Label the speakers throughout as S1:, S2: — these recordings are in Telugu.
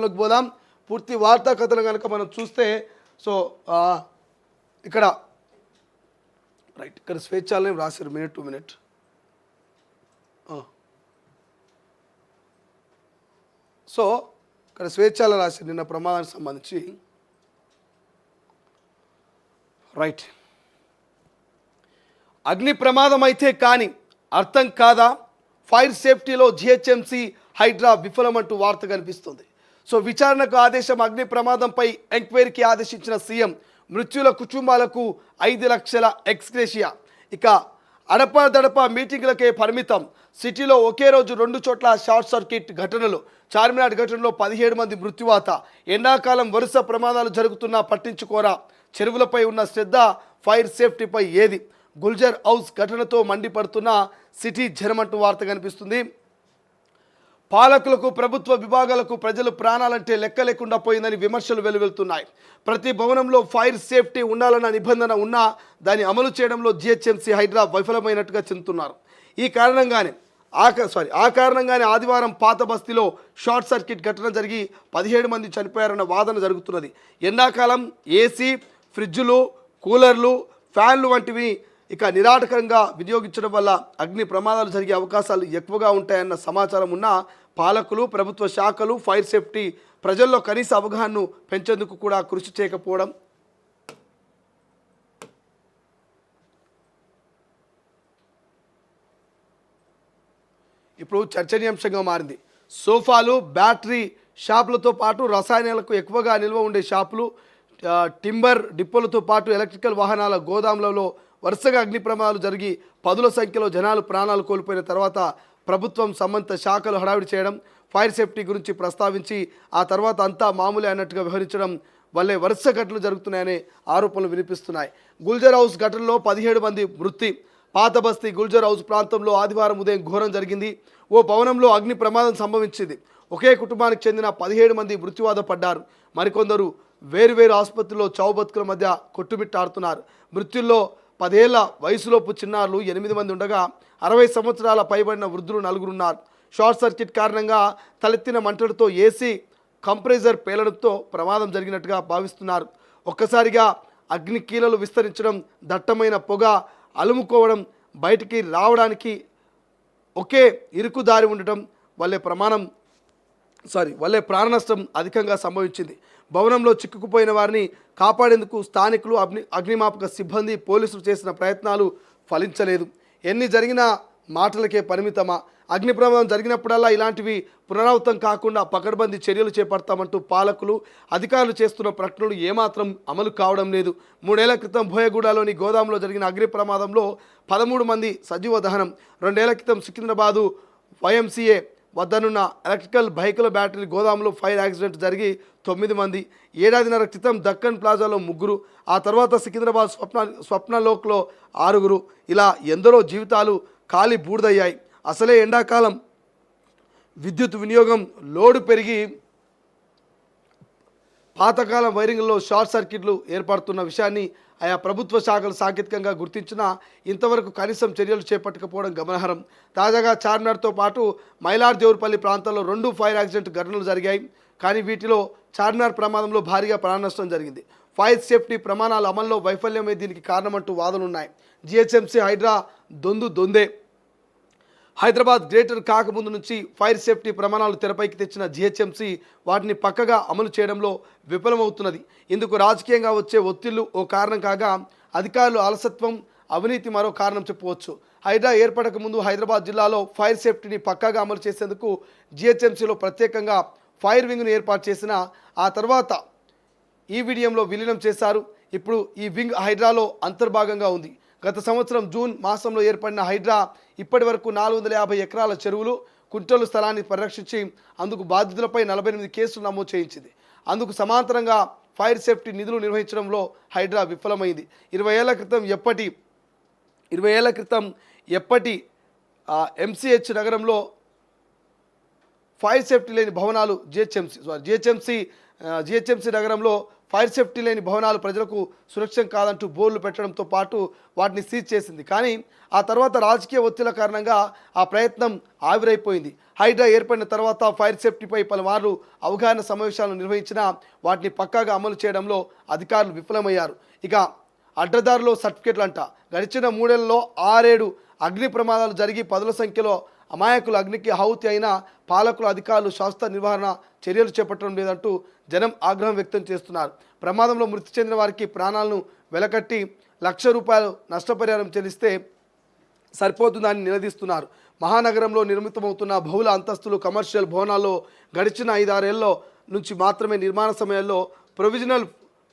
S1: లోకి పోదాం. పూర్తి వార్తా కథలు కనుక మనం చూస్తే సో ఇక్కడ రైట్ ఇక్కడ స్వేచ్ఛాలయం రాశారు మినిట్ టు మినిట్. సో ఇక్కడ స్వేచ్ఛాలు రాశారు నిన్న ప్రమాదానికి సంబంధించి. రైట్, అగ్ని ప్రమాదం అయితే కానీ అర్థం కాదా, ఫైర్ సేఫ్టీలో జిహెచ్ఎంసీ హైడ్రా విఫలమంటూ వార్త కనిపిస్తుంది. సో విచారణకు ఆదేశం, అగ్ని ప్రమాదంపై ఎంక్వైరీకి ఆదేశించిన సీఎం, మృత్యుల కుటుంబాలకు 5 లక్షల ఎక్స్గ్రేషియా. ఇక అడపాదడప మీటింగ్లకే పరిమితం, సిటీలో ఒకే రోజు 2 చోట్ల షార్ట్ సర్క్యూట్ ఘటనలు, చార్మినార్ ఘటనలో 17 మంది మృత్యువాత. ఎండాకాలం వరుస ప్రమాదాలు జరుగుతున్నా పట్టించుకోరా, చెరువులపై ఉన్న శ్రద్ధ ఫైర్ సేఫ్టీపై ఏది, గుల్జర్ హౌస్ ఘటనతో మండిపడుతున్న సిటీ జనమంటూ వార్త కనిపిస్తుంది. పాలకులకు ప్రభుత్వ విభాగాలకు ప్రజలు ప్రాణాలంటే లెక్క లేకుండా పోయిందని విమర్శలు వెలువెళ్తున్నాయి. ప్రతి భవనంలో ఫైర్ సేఫ్టీ ఉండాలన్న నిబంధన ఉన్నా దాన్ని అమలు చేయడంలో జిహెచ్ఎంసీ హైడ్రా విఫలమైనట్టుగా చెందుతున్నారు. ఆ కారణంగానే ఆదివారం పాత బస్తీలో షార్ట్ సర్క్యూట్ ఘటన జరిగి 17 మంది చనిపోయారన్న వాదన జరుగుతున్నది. ఎండాకాలం ఏసీ, ఫ్రిడ్జులు, కూలర్లు, ఫ్యాన్లు వంటివి ఇక నిరాటకంగా వినియోగించడం వల్ల అగ్ని ప్రమాదాలు జరిగే అవకాశాలు ఎక్కువగా ఉంటాయన్న సమాచారం ఉన్న పాలకులు, ప్రభుత్వ శాఖలు ఫైర్ సేఫ్టీ ప్రజల్లో కనీస అవగాహనను పెంచేందుకు కూడా కృషి చేయకపోవడం. ఇప్పుడు చర్చనీయాంశంగా మారింది. సోఫాలు, బ్యాటరీ షాపులతో పాటు రసాయనాలకు ఎక్కువగా నిల్వ ఉండే షాపులు, టింబర్ డిపోలతో పాటు ఎలక్ట్రికల్ వాహనాల గోదాములలో వరుసగా అగ్ని ప్రమాదాలు జరిగి 10ల సంఖ్యలో జనాలు ప్రాణాలు కోల్పోయిన తర్వాత ప్రభుత్వం సంబంధిత శాఖలు హడావిడి చేయడం, ఫైర్ సేఫ్టీ గురించి ప్రస్తావించి ఆ తర్వాత అంతా మామూలే అన్నట్టుగా వ్యవహరించడం వల్లే వరుస ఘటనలు జరుగుతున్నాయనే ఆరోపణలు వినిపిస్తున్నాయి. గుల్జర్ హౌస్ ఘటనలో 17 మంది మృతి. పాత బస్తీ గుల్జర్ హౌస్ ప్రాంతంలో ఆదివారం ఉదయం ఘోరం జరిగింది. ఓ భవనంలో అగ్ని ప్రమాదం సంభవించింది. ఒకే కుటుంబానికి చెందిన 17 మంది మృత్యువాత పడ్డారు. మరికొందరు వేరువేరు ఆసుపత్రుల్లో చావు బతుకుల మధ్య కొట్టుమిట్టాడుతున్నారు. మృత్యుల్లో 10 ఏళ్ల వయసులోపు చిన్నారులు 8 మంది ఉండగా 60 సంవత్సరాల పైబడిన వృద్ధులు 4 ఉన్నారు. షార్ట్ సర్క్యూట్ కారణంగా తలెత్తిన మంటలతో ఏసీ కంప్రెసర్ పేలడంతో ప్రమాదం జరిగినట్టుగా భావిస్తున్నారు. ఒక్కసారిగా అగ్ని కీలలు విస్తరించడం, దట్టమైన పొగ అలుముకోవడం, బయటికి రావడానికి ఒకే ఇరుకు దారి ఉండటం వల్లే ప్రాణ నష్టం అధికంగా సంభవించింది. భవనంలో చిక్కుకుపోయిన వారిని కాపాడేందుకు స్థానికులు, అగ్నిమాపక సిబ్బంది, పోలీసులు చేసిన ప్రయత్నాలు ఫలించలేదు. ఎన్ని జరిగినా మాటలకే పరిమితమా? అగ్ని ప్రమాదం జరిగినప్పుడల్లా ఇలాంటివి పునరావృతం కాకుండా పకడ్బందీ చర్యలు చేపడతామంటూ పాలకులు, అధికారులు చేస్తున్న ప్రకటనలు ఏమాత్రం అమలు కావడం లేదు. 3 ఏళ్ల క్రితం బోయగూడలోని గోదాంలో జరిగిన అగ్ని ప్రమాదంలో 13 మంది సజీవ దహనం. 2 ఏళ్ల క్రితం సికింద్రాబాదు YMCA వద్దనున్న ఎలక్ట్రికల్ బైకుల బ్యాటరీ గోదాంలో ఫైర్ యాక్సిడెంట్ జరిగి 9 మంది. ఏడాదిన్నర క్రితం దక్కన్ ప్లాజాలో 3, ఆ తర్వాత సికింద్రాబాద్ స్వప్నలోక్లో 6. ఇలా ఎందరో జీవితాలు కాలి బూడిదయ్యాయి. అసలే ఎండాకాలం విద్యుత్ వినియోగం లోడు పెరిగి పాతకాలం వైరింగ్లో షార్ట్ సర్క్యూట్లు ఏర్పడుతున్న విషయాన్ని ఆయా ప్రభుత్వ శాఖలు సాంకేతికంగా గుర్తించినా ఇంతవరకు కనీసం చర్యలు చేపట్టకపోవడం గమనార్హం. తాజాగా చార్మినార్తో పాటు మైలార్దేవుపల్లి ప్రాంతాల్లో 2 ఫైర్ యాక్సిడెంట్ ఘటనలు జరిగాయి. కానీ వీటిలో చార్మినార్ ప్రమాదంలో భారీగా ప్రాణ నష్టం జరిగింది. ఫైర్ సేఫ్టీ ప్రమాణాల అమల్లో వైఫల్యమే దీనికి కారణమంటూ వాదనలున్నాయి. జిహెచ్ఎంసీ హైడ్రా దొందే. హైదరాబాద్ గ్రేటర్ కాకముందు నుంచి ఫైర్ సేఫ్టీ ప్రమాణాలు తెరపైకి తెచ్చిన జిహెచ్ఎంసీ వాటిని పక్కగా అమలు చేయడంలో విఫలమవుతున్నది. ఇందుకు రాజకీయంగా వచ్చే ఒత్తిళ్లు ఓ కారణం కాగా, అధికారులు అలసత్వం, అవినీతి మరో కారణం చెప్పవచ్చు. హైడ్రా ఏర్పడక ముందు హైదరాబాద్ జిల్లాలో ఫైర్ సేఫ్టీని పక్కాగా అమలు చేసేందుకు జిహెచ్ఎంసీలో ప్రత్యేకంగా ఫైర్ వింగ్ను ఏర్పాటు చేసిన ఆ తర్వాత ఈవీడీఎంలో విలీనం చేశారు. ఇప్పుడు ఈ వింగ్ హైడ్రాలో అంతర్భాగంగా ఉంది. గత సంవత్సరం జూన్ మాసంలో ఏర్పడిన హైడ్రా ఇప్పటి వరకు 450 ఎకరాల చెరువులు, కుంటలు స్థలాన్ని పరిరక్షించి అందుకు బాధితులపై 48 కేసులు నమోదు చేయించింది. అందుకు సమాంతరంగా ఫైర్ సేఫ్టీ నిధులు నిర్వహించడంలో హైడ్రా విఫలమైంది. 20 ఏళ్ల క్రితం ఎప్పటి MCH నగరంలో ఫైర్ సేఫ్టీ లేని భవనాలు జిహెచ్ఎంసీ నగరంలో ఫైర్ సేఫ్టీ లేని భవనాలు ప్రజలకు సురక్షితం కాదంటూ బోర్డులు పెట్టడంతో పాటు వాటిని సీజ్ చేసింది. కానీ ఆ తర్వాత రాజకీయ ఒత్తిళ్ల కారణంగా ఆ ప్రయత్నం ఆవిరైపోయింది. హైడ్రా ఏర్పడిన తర్వాత ఫైర్ సేఫ్టీపై పలుమార్లు అవగాహన సమావేశాలను నిర్వహించినా వాటిని పక్కాగా అమలు చేయడంలో అధికారులు విఫలమయ్యారు. ఇక అడ్డదారులో సర్టిఫికెట్లు అంట. గడిచిన 3 ఏళ్లలో 6-7 అగ్ని ప్రమాదాలు జరిగి పదుల సంఖ్యలో అమాయకులు అగ్నికి ఆహుతి అయిన పాలకులు అధికారులు శాస్త్ర నిర్వహణ చర్యలు చేపట్టడం లేదంటూ జనం ఆగ్రహం వ్యక్తం చేస్తున్నారు. ప్రమాదంలో మృతి చెందిన వారికి ప్రాణాలను వెలకట్టి ₹1,00,000 నష్టపరిహారం చెల్లిస్తే సరిపోతుందని నిలదీస్తున్నారు. మహానగరంలో నిర్మితమవుతున్న బహుళ అంతస్తులు కమర్షియల్ భవనాల్లో గడిచిన 5-6 ఏళ్ల నుంచి మాత్రమే నిర్మాణ సమయంలో ప్రొవిజనల్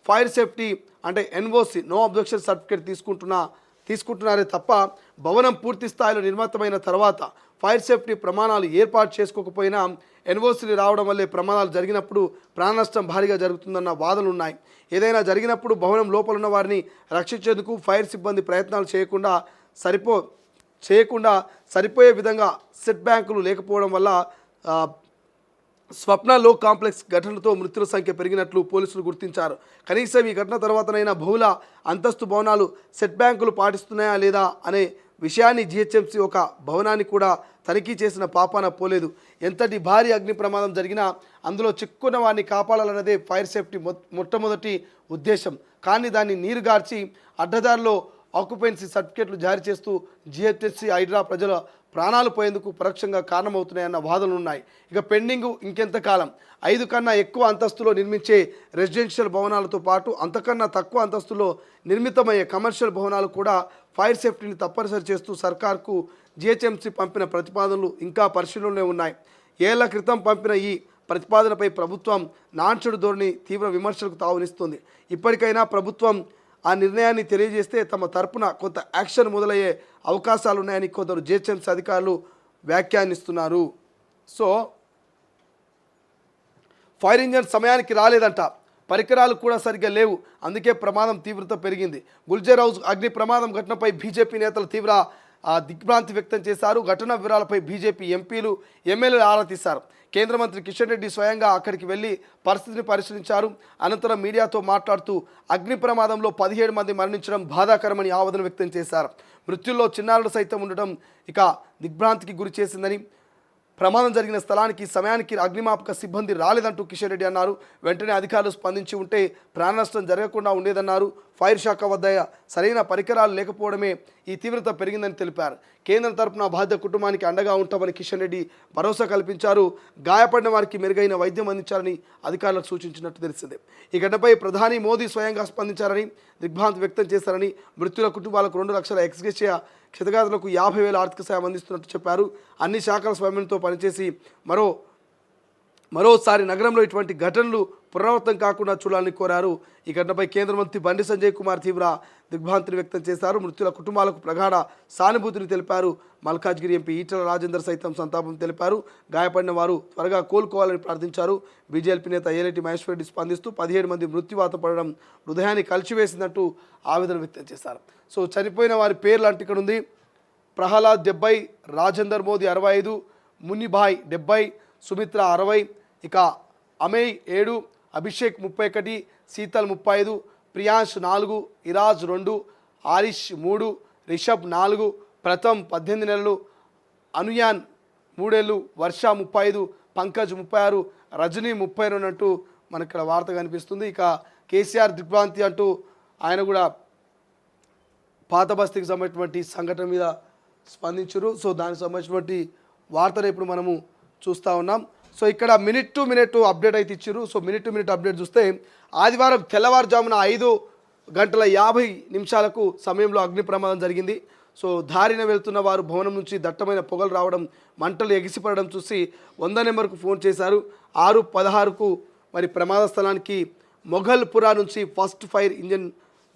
S1: ఫైర్ సేఫ్టీ అంటే ఎన్ఓసి నో అబ్జెక్షన్ సర్టిఫికేట్ తీసుకుంటున్నారే తప్ప భవనం పూర్తి స్థాయిలో నిర్మితమైన తర్వాత ఫైర్ సేఫ్టీ ప్రమాణాలు ఏర్పాటు చేసుకోకపోయినా ఎన్ఓసీలు రావడం వల్లే ప్రమాదాలు జరిగినప్పుడు ప్రాణ నష్టం భారీగా జరుగుతుందన్న వాదనలు ఉన్నాయి. ఏదైనా జరిగినప్పుడు భవనం లోపల ఉన్న వారిని రక్షించేందుకు ఫైర్ సిబ్బంది ప్రయత్నాలు చేయకుండా సరిపోయే విధంగా సెట్ బ్యాంకులు లేకపోవడం వల్ల స్వప్న లో కాంప్లెక్స్ ఘటనతో మృతుల సంఖ్య పెరిగినట్లు పోలీసులు గుర్తించారు. కనీసం ఈ ఘటన తర్వాతనైనా బహుళ అంతస్తు భవనాలు సెట్ బ్యాంకులు పాటిస్తున్నాయా లేదా అనే విషయాన్ని జిహెచ్ఎంసీ ఒక భవనాన్ని కూడా తనిఖీ చేసిన పాపాన పోలేదు. ఎంతటి భారీ అగ్ని ప్రమాదం జరిగినా అందులో చిక్కున్న వారిని కాపాడాలన్నదే ఫైర్ సేఫ్టీ మొట్టమొదటి ఉద్దేశం. కానీ దాన్ని నీరుగార్చి అడ్డదారిలో ఆక్యుపెన్సీ సర్టిఫికేట్లు జారీ చేస్తూ జిహెచ్ఎంసీ హైడ్రా ప్రజల ప్రాణాలు పోయేందుకు పరోక్షంగా కారణమవుతున్నాయన్న వాదనలు ఉన్నాయి. ఇక పెండింగ్ ఇంకెంతకాలం? 5 కన్నా ఎక్కువ అంతస్తులో నిర్మించే రెసిడెన్షియల్ భవనాలతో పాటు అంతకన్నా తక్కువ అంతస్తులో నిర్మితమయ్యే కమర్షియల్ భవనాలు కూడా ఫైర్ సేఫ్టీని తప్పనిసరి చేస్తూ సర్కార్కు జిహెచ్ఎంసీ పంపిన ప్రతిపాదనలు ఇంకా పరిశీలనలో ఉన్నాయి. ఏళ్ల క్రితం పంపిన ఈ ప్రతిపాదనపై ప్రభుత్వం నాన్చెడు ధోరణి తీవ్ర విమర్శలకు తావునిస్తుంది. ఇప్పటికైనా ప్రభుత్వం ఆ నిర్ణయాన్ని తెలియజేస్తే తమ తరపున కొంత యాక్షన్ మొదలయ్యే అవకాశాలున్నాయని కొందరు జిహెచ్ఎంసీ అధికారులు వ్యాఖ్యానిస్తున్నారు. సో ఫైర్ ఇంజన్ సమయానికి రాలేదంట, పరికరాలు కూడా సరిగ్గా లేవు, అందుకే ప్రమాదం తీవ్రత పెరిగింది. గుల్జర్ హౌస్ అగ్ని ప్రమాదం ఘటనపై బీజేపీ నేతలు తీవ్ర దిగ్భ్రాంతి వ్యక్తం చేశారు. ఘటన వివరాలపై బీజేపీ ఎంపీలు ఎమ్మెల్యేలు ఆరా తీశారు. కేంద్ర మంత్రి కిషన్ రెడ్డి స్వయంగా అక్కడికి వెళ్లి పరిస్థితిని పరిశీలించారు. అనంతరం మీడియాతో మాట్లాడుతూ అగ్ని ప్రమాదంలో 17 మంది మరణించడం బాధాకరమని ఆవేదన వ్యక్తం చేశారు. మృత్యుల్లో చిన్నారులు సైతం ఉండటం ఇక దిగ్భ్రాంతికి గురి చేసిందని, ప్రమాదం జరిగిన స్థలానికి సమయానికి అగ్నిమాపక సిబ్బంది రాలేదంటూ కిషన్ రెడ్డి అన్నారు. వెంటనే అధికారులు స్పందించి ఉంటే ప్రాణ నష్టం జరగకుండా ఉండేదన్నారు. ఫైర్ శాఖ వద్ద సరైన పరికరాలు లేకపోవడమే ఈ తీవ్రత పెరిగిందని తెలిపారు. కేంద్రం తరపున బాధిత కుటుంబానికి అండగా ఉంటామని కిషన్ రెడ్డి భరోసా కల్పించారు. గాయపడిన వారికి మెరుగైన వైద్యం అందించాలని అధికారులకు సూచించినట్టు తెలిసిందే. ఈ ఘటనపై ప్రధాని మోదీ స్వయంగా స్పందించారని, దిగ్భ్రాంతి వ్యక్తం చేశారని, మృతుల కుటుంబాలకు 2 లక్షల ఎక్స్గ్రేషియా, క్షతగాతులకు 50,000 ఆర్థిక సాయం అందిస్తున్నట్టు చెప్పారు. అన్ని శాఖల స్వయంతో పనిచేసి మరోసారి నగరంలో ఇటువంటి ఘటనలు పునరావృతం కాకుండా చూడాలని కోరారు. ఈ ఘటనపై కేంద్ర మంత్రి బండి సంజయ్ కుమార్ తీవ్ర దిగ్భ్రాంతిని వ్యక్తం చేశారు. మృతుల కుటుంబాలకు ప్రగాఢ సానుభూతిని తెలిపారు. మల్కాజ్గిరి ఎంపీ ఈటల రాజేందర్ సైతం సంతాపం తెలిపారు. గాయపడిన వారు త్వరగా కోలుకోవాలని ప్రార్థించారు. బీజేపీ నేత ఏలేటి మహేశ్వర్ రెడ్డి స్పందిస్తూ 17 మంది మృత్యువాత పడడం హృదయాన్ని కలిచివేసిందంటూ ఆవేదన వ్యక్తం చేశారు. సో చనిపోయిన వారి పేర్లు అంటే ఇక్కడ ఉంది: ప్రహ్లాద్ 70, రాజేందర్ మోదీ 65, మునిభాయ్ 70, సుమిత్ర 60, ఇక అమేయ్ 7, అభిషేక్ 31, శీతల్ 35, ప్రియాంష్ 4, ఇరాజ్ 2, ఆరిష్ 3, రిషబ్ 4, ప్రథమ్ 18 నెలలు, అనుయాన్ 3 ఏళ్ళు, వర్ష 35, పంకజ్ 36, రజనీ 32 అంటూ మనకి ఇక్కడ వార్త కనిపిస్తుంది. ఇక కేసీఆర్ దిగ్భ్రాంతి అంటూ ఆయన కూడా పాత బస్తీకి సంబంధించినటువంటి సంఘటన మీద స్పందించారు. సో దానికి సంబంధించినటువంటి వార్తలు ఇప్పుడు మనము చూస్తూ ఉన్నాం. సో ఇక్కడ మినిట్ టు మినిట్ అప్డేట్ అయితే ఇచ్చారు. So minute to minute update చూస్తే ఆదివారం తెల్లవారుజామున 5:50 సమయంలో అగ్ని ప్రమాదం జరిగింది. సో దారిన వెళ్తున్న వారు భవనం నుంచి దట్టమైన పొగలు రావడం, మంటలు ఎగిసిపడడం చూసి 100 నెంబర్కు ఫోన్ చేశారు. 6:16కు మరి ప్రమాద స్థలానికి మొఘల్పురా నుంచి ఫస్ట్ ఫైర్ ఇంజన్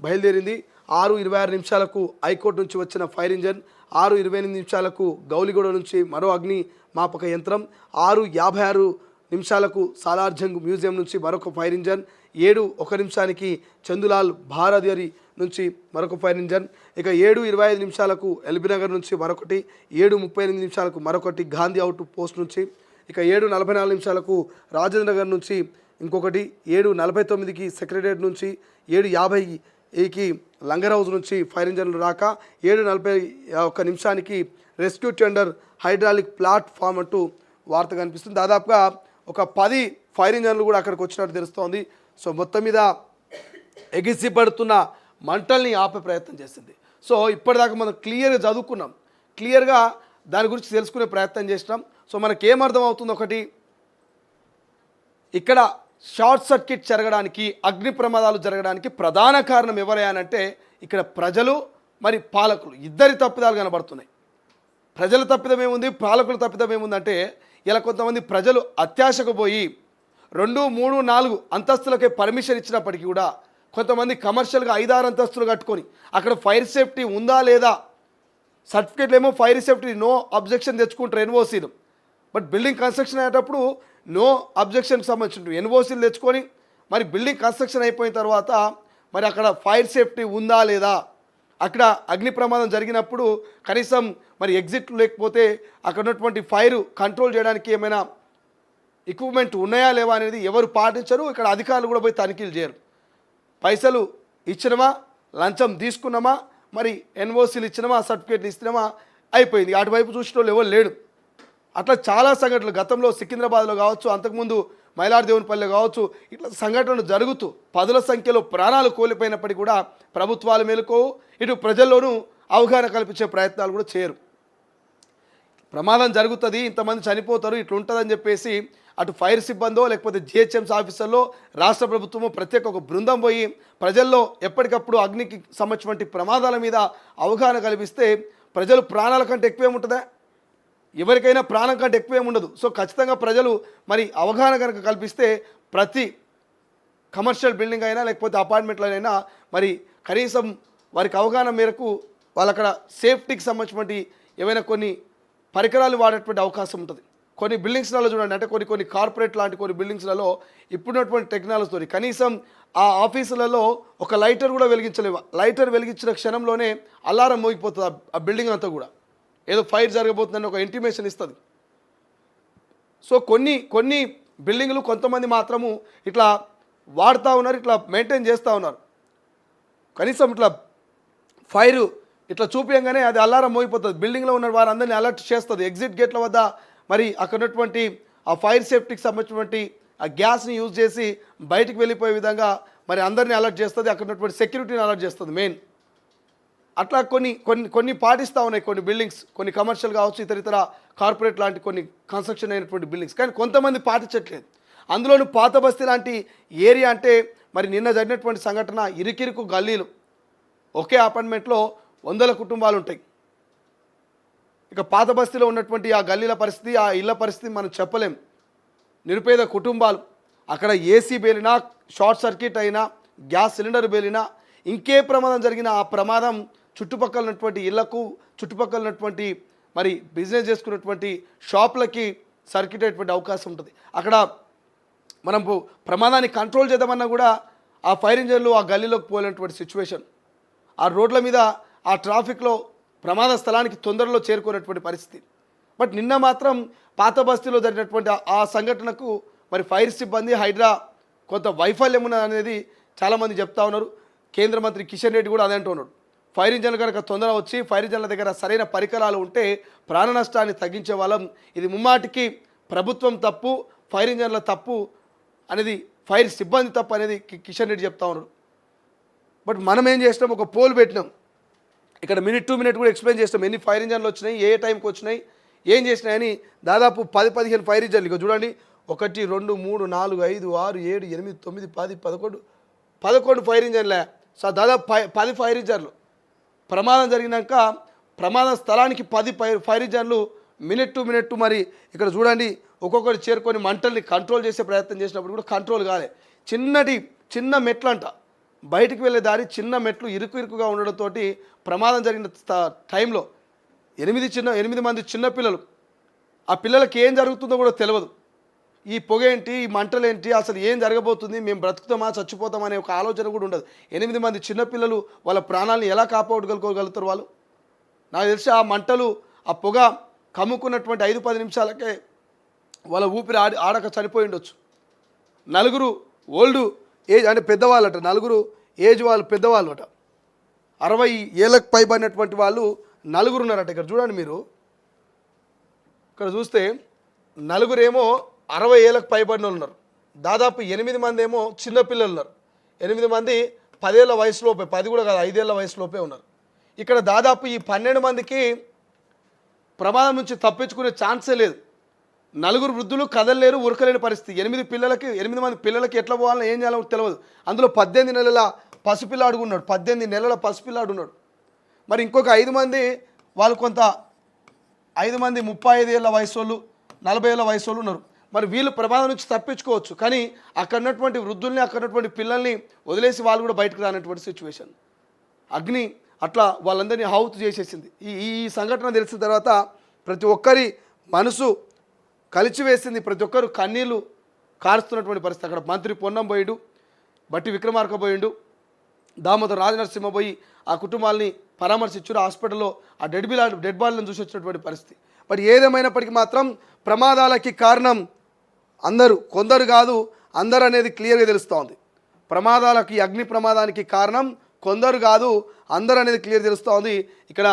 S1: బయలుదేరింది. 6:26 హైకోర్టు నుంచి వచ్చిన ఫైర్ ఇంజన్, 6:28 గౌలిగూడ నుంచి మరో అగ్ని మాపక యంత్రం, 6:56 సాలార్జంగ్ మ్యూజియం నుంచి మరొక ఫైర్ ఇంజన్, 7:01 చందులాల్ భారదియరి నుంచి మరొక ఫైర్ ఇంజన్, ఇక 7:25 ఎల్బీనగర్ నుంచి మరొకటి, 7:38 మరొకటి గాంధీ అవుట్ పోస్ట్ నుంచి, ఇక 7:44 రాజేంద్ర నగర్ నుంచి ఇంకొకటి 7:49కి సెక్రటరియట్ నుంచి, 7:50కి లంగర్ హౌస్ నుంచి ఫైర్ ఇంజన్లు రాక, 7:41 రెస్క్యూ టెండర్ హైడ్రాలిక్ ప్లాట్ఫామ్ అంటూ వార్త కనిపిస్తుంది. దాదాపుగా ఒక 10 ఫైర్ ఇంజన్లు కూడా అక్కడికి వచ్చినట్టు తెలుస్తోంది. సో మొత్తం మీద ఎగిసిపడుతున్న మంటల్ని ఆపే ప్రయత్నం చేసింది. సో ఇప్పటిదాకా మనం క్లియర్గా చదువుకున్నాం, క్లియర్గా దాని గురించి తెలుసుకునే ప్రయత్నం చేసినాం. సో మనకేమర్థం అవుతుంది, ఒకటి ఇక్కడ షార్ట్ సర్క్యూట్ జరగడానికి, అగ్ని ప్రమాదాలు జరగడానికి ప్రధాన కారణం ఎవరయ్యానంటే ఇక్కడ ప్రజలు మరి పాలకులు ఇద్దరి తప్పిదాలు కనబడుతున్నాయి. ప్రజల తప్పిదం ఏముంది, పాలకుల తప్పిదం ఏముందంటే ఇలా కొంతమంది ప్రజలు అత్యాశకు పోయి 2, 3, 4 అంతస్తులకే పర్మిషన్ ఇచ్చినప్పటికీ కూడా కొంతమంది కమర్షియల్గా 5-6 అంతస్తులు కట్టుకొని అక్కడ ఫైర్ సేఫ్టీ ఉందా లేదా, సర్టిఫికేట్లు ఏమో ఫైర్ సేఫ్టీ నో అబ్జెక్షన్ తెచ్చుకుంటారు ఎన్ఓసీలు. బట్ బిల్డింగ్ కన్స్ట్రక్షన్ అయ్యేటప్పుడు నో అబ్జెక్షన్కి సంబంధించిన ఎన్ఓసీలు తెచ్చుకొని మరి బిల్డింగ్ కన్స్ట్రక్షన్ అయిపోయిన తర్వాత మరి అక్కడ ఫైర్ సేఫ్టీ ఉందా లేదా, అక్కడ అగ్ని ప్రమాదం జరిగినప్పుడు కనీసం మరి ఎగ్జిట్లు లేకపోతే అక్కడ ఉన్నటువంటి ఫైర్ కంట్రోల్ చేయడానికి ఏమైనా ఎక్విప్మెంట్ ఉన్నాయా లేవా అనేది ఎవరు పాటించరు. ఇక్కడ అధికారులు కూడా పోయి తనిఖీలు చేయరు. పైసలు ఇచ్చినమా, లంచం తీసుకున్నామా, మరి ఎన్ఓసీలు ఇచ్చినామా, సర్టిఫికేట్లు ఇచ్చినామా, అయిపోయింది. అటువైపు చూసిన వాళ్ళు ఎవరు లేడు. అట్లా చాలా సంఘటనలు గతంలో సికింద్రాబాద్లో కావచ్చు, అంతకుముందు మైలార్దేవునిపల్లి కావచ్చు, ఇట్లా సంఘటనలు జరుగుతూ 10ల సంఖ్యలో ప్రాణాలు కోల్పోయినప్పటికీ కూడా ప్రభుత్వాలు మేలుకోవు, ఇటు ప్రజల్లోనూ అవగాహన కల్పించే ప్రయత్నాలు కూడా చేయరు. ప్రమాదం జరుగుతుంది, ఇంతమంది చనిపోతారు, ఇట్లా ఉంటుందని చెప్పేసి అటు ఫైర్ సిబ్బందో లేకపోతే జిహెచ్ఎంసీ ఆఫీసర్లో రాష్ట్ర ప్రభుత్వము ప్రత్యేక ఒక బృందం పోయి ప్రజల్లో ఎప్పటికప్పుడు అగ్నికి సంబంధించిన ప్రమాదాల మీద అవగాహన కల్పిస్తే ప్రజలు ప్రాణాల కంటే ఎక్కువేముంటుందా, ఎవరికైనా ప్రాణం కంటే ఎక్కువేముండదు. సో ఖచ్చితంగా ప్రజలు మరి అవగాహన కనుక కల్పిస్తే ప్రతి కమర్షియల్ బిల్డింగ్ అయినా లేకపోతే అపార్ట్మెంట్లైనా మరి కనీసం వారికి అవగాహన మేరకు వాళ్ళు అక్కడ సేఫ్టీకి సంబంధించినటువంటి ఏవైనా కొన్ని పరికరాలు వాడేటువంటి అవకాశం ఉంటుంది. కొన్ని బిల్డింగ్స్లలో చూడండి, అంటే కొన్ని కార్పొరేట్ లాంటి కొన్ని బిల్డింగ్స్లలో ఇప్పుడున్నటువంటి టెక్నాలజీతో కనీసం ఆ ఆఫీసులలో ఒక లైటర్ కూడా వెలిగించలేవు. లైటర్ వెలిగించిన క్షణంలోనే అలారం మోగిపోతుంది ఆ బిల్డింగ్ అంతా కూడా, ఏదో ఫైర్ జరగబోతుందని ఒక ఇంటిమేషన్ ఇస్తుంది. సో కొన్ని బిల్డింగ్లు కొంతమంది మాత్రము ఇట్లా వాడుతూ ఉన్నారు, ఇట్లా మెయింటైన్ చేస్తూ ఉన్నారు. కనీసం ఇట్లా ఫైరు ఇట్లా చూపించగానే అది అలారం మోగిపోతుంది, బిల్డింగ్లో ఉన్న వారందరినీ అలర్ట్ చేస్తుంది. ఎగ్జిట్ గేట్ల వద్ద మరి అక్కడ ఉన్నటువంటి ఆ ఫైర్ సేఫ్టీకి సంబంధించినటువంటి ఆ గ్యాస్ని యూజ్ చేసి బయటికి వెళ్ళిపోయే విధంగా మరి అందరినీ అలర్ట్ చేస్తుంది, అక్కడ ఉన్నటువంటి సెక్యూరిటీని అలర్ట్ చేస్తుంది మెయిన్. అట్లా కొన్ని పాటిస్తూ ఉన్నాయి కొన్ని బిల్డింగ్స్, కొన్ని కమర్షియల్ కావచ్చు, ఇతర కార్పొరేట్ లాంటి కొన్ని కన్స్ట్రక్షన్ అయినటువంటి బిల్డింగ్స్. కానీ కొంతమంది పాటించట్లేదు. అందులోనూ పాత బస్తీ లాంటి ఏరియా అంటే మరి నిన్న జరిగినటువంటి సంఘటన, ఇరుకిరుకు గల్లీలు, ఒకే అపార్ట్మెంట్లో 100 కుటుంబాలు ఉంటాయి. ఇక పాత బస్తీలో ఉన్నటువంటి ఆ గల్లీల పరిస్థితి, ఆ ఇళ్ల పరిస్థితి మనం చెప్పలేం. నిరుపేద కుటుంబాలు, అక్కడ ఏసీ పేలినా, షార్ట్ సర్క్యూట్ అయినా, గ్యాస్ సిలిండర్ పేలినా, ఇంకే ప్రమాదం జరిగినా ఆ ప్రమాదం చుట్టుపక్కల ఉన్నటువంటి ఇళ్లకు, చుట్టుపక్కల ఉన్నటువంటి మరి బిజినెస్ చేసుకున్నటువంటి షాపులకి సర్క్యూట్ అయ్యేటువంటి అవకాశం ఉంటుంది. అక్కడ మనం ప్రమాదాన్ని కంట్రోల్ చేద్దామన్నా కూడా ఆ ఫైర్ ఇంజన్లు ఆ గల్లీలోకి పోలేనటువంటి సిచ్యువేషన్, ఆ రోడ్ల మీద ఆ ట్రాఫిక్లో ప్రమాద స్థలానికి తొందరలో చేరుకునేటువంటి పరిస్థితి. బట్ నిన్న మాత్రం పాత బస్తీలో జరిగినటువంటి ఆ సంఘటనకు మరి ఫైర్ సిబ్బంది, హైడ్రా కొంత వైఫల్యం ఉన్నది అనేది చాలామంది చెప్తా ఉన్నారు. కేంద్ర మంత్రి కిషన్ రెడ్డి కూడా అదే అంటున్నాడు. ఫైర్ ఇంజన్లు కనుక తొందర వచ్చి ఫైర్ ఇంజన్ల దగ్గర సరైన పరికరాలు ఉంటే ప్రాణ నష్టాన్ని తగ్గించే వాళ్ళం. ఇది ముమ్మాటికి ప్రభుత్వం తప్పు, ఫైర్ ఇంజన్ల తప్పు అనేది, ఫైర్ సిబ్బంది తప్పు అనేది కిషన్ రెడ్డి చెప్తా ఉన్నాడు. బట్ మనం ఏం చేసినాం, ఒక పోల్ పెట్టినాం, ఇక్కడ మినిట్ టు మినిట్ కూడా ఎక్స్ప్లెయిన్ చేస్తాం ఎన్ని ఫైర్ ఇంజన్లు వచ్చినాయి, ఏ టైంకి వచ్చినాయి, ఏం చేసినాయని. దాదాపు 10-15 ఫైర్ ఇంజన్లు ఇక చూడండి, 1 2 3 4 5 6 7 8 9 10 11 ఫైర్ ఇంజన్లే. సో దాదాపు 10 ఫైర్ ఇంజన్లు. ప్రమాదం జరిగినాక ప్రమాద స్థలానికి 10 ఫైర్ ఇంజన్లు మినిట్ టు మినిట్. మరి ఇక్కడ చూడండి, ఒక్కొక్కటి చేరుకొని మంటల్ని కంట్రోల్ చేసే ప్రయత్నం చేసినప్పుడు కూడా కంట్రోల్ కాలే. చిన్న మెట్లు అంట, బయటికి వెళ్ళే దారి చిన్న మెట్లు ఇరుకుగా ఉండడంతో ప్రమాదం జరిగిన టైంలో 8 మంది చిన్నపిల్లలు, ఆ పిల్లలకి ఏం జరుగుతుందో కూడా తెలియదు. ఈ పొగ ఏంటి, ఈ మంటలు ఏంటి, అసలు ఏం జరగబోతుంది, మేము బ్రతుకుతామా చచ్చిపోతామా అనే ఒక ఆలోచన కూడా ఉండదు. 8 మంది చిన్నపిల్లలు వాళ్ళ ప్రాణాలను ఎలా కాపాడుకోగలుగుతారు వాళ్ళు? నాకు తెలిసి ఆ మంటలు, ఆ పొగ కమ్ముకున్నటువంటి 5-10 నిమిషాలకే వాళ్ళ ఊపిరి ఆడక చనిపోయి ఉండొచ్చు. నలుగురు ఓల్డ్ ఏజ్ అంటే పెద్దవాళ్ళట, నలుగురు ఏజ్ వాళ్ళు పెద్దవాళ్ళు అట, 60 ఏళ్ళకు పైబడినటువంటి వాళ్ళు నలుగురు ఉన్నారట. ఇక్కడ చూడండి మీరు, ఇక్కడ చూస్తే నలుగురేమో 60 ఏళ్ళకు పైబడిన వాళ్ళు ఉన్నారు, దాదాపు 8 మంది ఏమో చిన్నపిల్లలు ఉన్నారు, 8 మంది 10 ఏళ్ళ వయసులోపే, 10 కూడా కాదు 5 ఏళ్ళ వయసులోపే ఉన్నారు. ఇక్కడ దాదాపు ఈ 12 మందికి ప్రమాదం నుంచి తప్పించుకునే ఛాన్సే లేదు. నలుగురు వృద్ధులు కదలలేరు, ఉరకలేని పరిస్థితి. 8 మంది పిల్లలకి ఎట్లా పోవాలో ఏం చేయాలో తెలియదు. అందులో 18 నెలల పసిపిల్లాడు ఉన్నాడు, 18 నెలల పసిపిల్లాడు ఉన్నాడు. మరి ఇంకొక 5 మంది వాళ్ళు కొంత 5 మంది 35 ఏళ్ళ వయసు వాళ్ళు, 40 ఏళ్ళ వయసు వాళ్ళు ఉన్నారు. మరి వీళ్ళు ప్రమాదం నుంచి తప్పించుకోవచ్చు, కానీ అక్కడ ఉన్నటువంటి వృద్ధుల్ని, అక్కడ ఉన్నటువంటి పిల్లల్ని వదిలేసి వాళ్ళు కూడా బయటకు రానటువంటి సిచ్యువేషన్. అగ్ని అట్లా వాళ్ళందరినీ హౌతు చేసేసింది. ఈ సంఘటన తెలిసిన తర్వాత ప్రతి ఒక్కరి మనసు కలిచివేసింది, ప్రతి ఒక్కరు కన్నీళ్ళు కారుస్తున్నటువంటి పరిస్థితి. అక్కడ మంత్రి పొన్నం పోయిండు, బట్టి విక్రమార్క పోయిండు, దామోదర్ రాజనరసింహ పోయి ఆ కుటుంబాలని పరామర్శించారు. హాస్పిటల్లో ఆ డెడ్ బాడీలను చూసి వచ్చినటువంటి పరిస్థితి. మరి ఏదేమైనప్పటికీ మాత్రం ప్రమాదాలకి కారణం అందరూ, కొందరు కాదు అందరు అనేది క్లియర్గా తెలుస్తూ ఉంది. ప్రమాదాలకి, అగ్ని ప్రమాదానికి కారణం కొందరు కాదు అందరు అనేది క్లియర్ తెలుస్తూ ఉంది. ఇక్కడ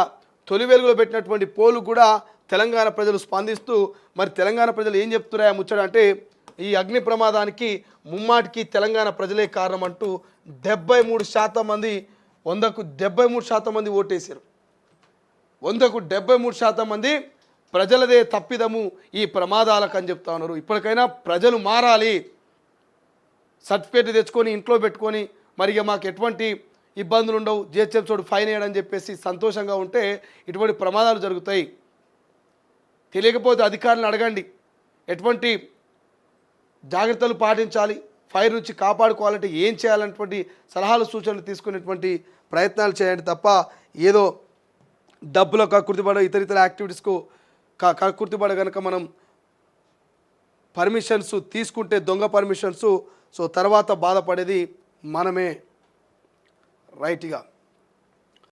S1: తొలి వెలుగులో పెట్టినటువంటి పోలు కూడా తెలంగాణ ప్రజలు స్పందిస్తూ, మరి తెలంగాణ ప్రజలు ఏం చెప్తున్నాయా ముచ్చట అంటే, ఈ అగ్ని ప్రమాదానికి ముమ్మాటికి తెలంగాణ ప్రజలే కారణం అంటూ 73% మంది, 100కు 73% మంది ఓటేశారు. 100కు 73% మంది ప్రజలదే తప్పిదము ఈ ప్రమాదాలకు అని చెప్తా ఉన్నారు. ఇప్పటికైనా ప్రజలు మారాలి, సర్టిఫికేట్ తెచ్చుకొని ఇంట్లో పెట్టుకొని మరి మాకు ఎటువంటి ఇబ్బందులు ఉండవు, జిహెచ్ఎం చోటు ఫైన్ వేయడని చెప్పేసి సంతోషంగా ఉంటే ఇటువంటి ప్రమాదాలు జరుగుతాయి. తెలియకపోతే అధికారులను అడగండి, ఎటువంటి జాగ్రత్తలు పాటించాలి, ఫైర్ నుంచి కాపాడుకోవాలంటే ఏం చేయాలన్నటువంటి సలహాలు సూచనలు తీసుకునేటువంటి ప్రయత్నాలు చేయండి తప్ప ఏదో డబ్బులో కక్కుర్తిపడ ఇతర యాక్టివిటీస్కు కక్కుర్తిపడ కనుక మనం పర్మిషన్స్ తీసుకుంటే, దొంగ పర్మిషన్స్, సో తర్వాత బాధపడేది మనమే. రైట్గా